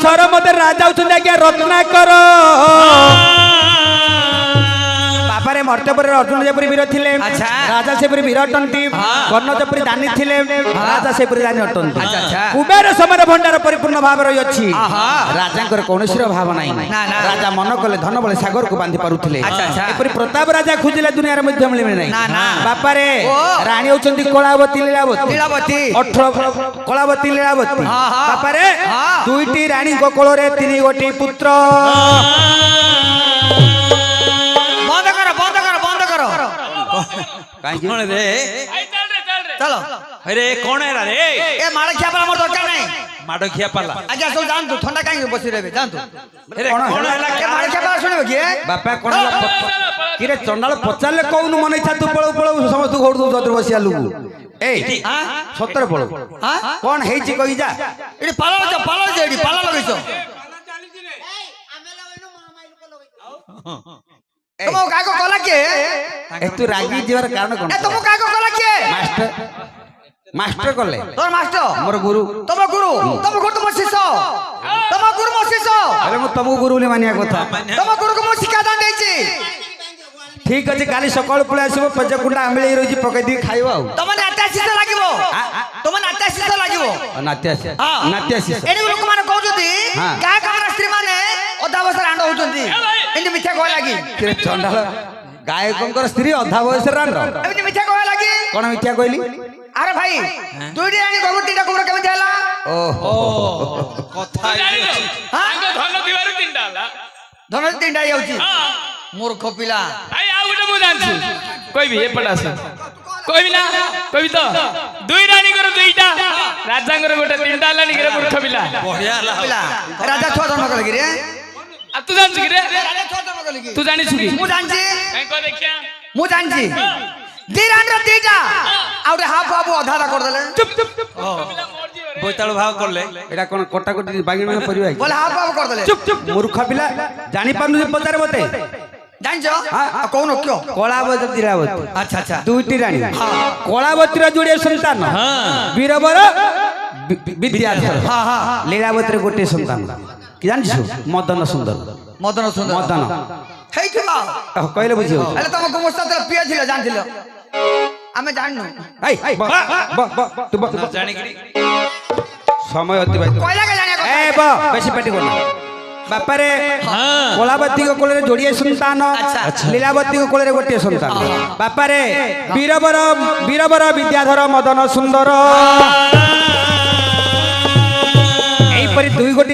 ସହର ମତେ ରାଜା ହଉଛନ୍ତି ଆଜ୍ଞା ରତ୍ନାକର। ବାପାରେ ମର୍ତ୍ତ୍ୟପୁରରେ ଅର୍ଜୁନ ଯେପରି ବୀର ଥିଲେ ରାଜା ସେପରି ବୀର ଅଟନ୍ତି। କର୍ଣ୍ଣ ଯେପରି ଦାନୀ ଥିଲେ ରାଜା ସେପରି ଦାନୀ ଅଟନ୍ତି। କୁବେର ସମାନ ଭଣ୍ଡାର ପରିପୂର୍ଣ୍ଣ ଭାବେ ରହିଅଛି। ରାଜାଙ୍କର କୌଣସି ଭାବ ନାହିଁ। ରାଜା ମନ କଲେ ଧନ ବଳେ ସାଗରକୁ ବାନ୍ଧି ପାରୁଥିଲେ। ଏପରି ପ୍ରତାପ ରାଜା ଖୋଜିଲେ ଦୁନିଆରେ ମଧ୍ୟ ମିଳିବେ ନାହିଁ। ବାପାରେ ରାଣୀ ହଉଛନ୍ତି କଳାବତୀ ଲୀଳାବତୀ 18 କଳାବତୀ ଲୀଳାବତୀ। ବାପାରେ ଦୁଇଟି ରାଣୀଙ୍କ କୋଳରେ 3 ଗୋଟି ପୁତ୍ର। चलो अरे कौन है रे ए माड़ खिया पाला मोर दरकार नहीं माडो खिया पाला आज्ञा सब जान तू ठंडा काहे बसी रहबे जान तू अरे कौन है के माड़ खिया पाला सुनबे की बापा कोन किरे चंडाल पचारले कोउनु मन इच्छा तू पळो पळो समस्त घोड़ दू जतर बसिया लुगु ए सतर पळो हां कोन हेची कहि जा एडी पाला जेडी पाला लगैछो तुम काको कला के ए तू रागी जीवर कारण कोन ए तुम काको कला के मास्टर कले तोर मास्टर मोर गुरु तुम गुरु तुम शिष्य तुम गुरु मो शिष्य अरे मु तुमको गुरु ले मानिया कथा तुम गुरु को मो शिक्षा दान देछि ठीक अछि काली सकाळ पळे आसीबो पजकुंडा आंबळी रहिछि पकै दी खाइबो आ तुम नाट्य शिष्य लागिबो तुम नाट्य शिष्य लागिबो नाट्य एडी लोक माने कहउछथि का कामरा स्त्री माने अधा बस रांड होउछथि एंडी मिठा कोइ लागी के चंडाल गायकंकर स्त्री अधा बयस रांड एंडी मिठा कोइ लागी कोन मिठा कहली अरे भाई दुईटी रानी भगवतीटा कुमर केमति हला ओहो कथा हां धन दिवार तीनटा हला धन तीनटा याउची मूर्ख पिला आइ आ गुटे मु जानछु कहबी एपटा से कहबी ना कहबी तो दुई रानी कर दुईटा राजा कर गुटे तीनटा हला नि रे मूर्ख पिला बढ़िया पिला राजा छो जन्म कल गिरे आ तू जानछु कि रे राजा छो जन्म कल गिरे तू जानिछु कि मु जानछि काई को देखिया मु जानछि दीरान रे दीटा आउटे हाफ बाबू आधा कर देले चुप चुप बोइताल भाव करले एटा कोन कोटा कोटी बागी में परिवा बोले हाफ बाबू कर देले चुप चुप मूर्ख पिला जानि पानु पचारे बते जानछो हां कौन क्यों कलावती लीलावती अच्छा अच्छा दुईटी रानी कलावतीर जोड़े संतान वीरवर विद्याधर लीलावतीर गोटे संतान कि जानछु मदन सुंदर मदन हेइथिला कहले बुझियो अरे तुम गुमस्ता तेल पिया थिला जानथिलो आमे जाननु ए तू जाने की समय अतिबाहित कोइला के जाने ए बेसी पेटी कोन बापा रे कलावती को कोले जोड़िए संतान लीलावती को कोले गोटे संतान बापा रे वीरवर विद्याधर मदन सुंदर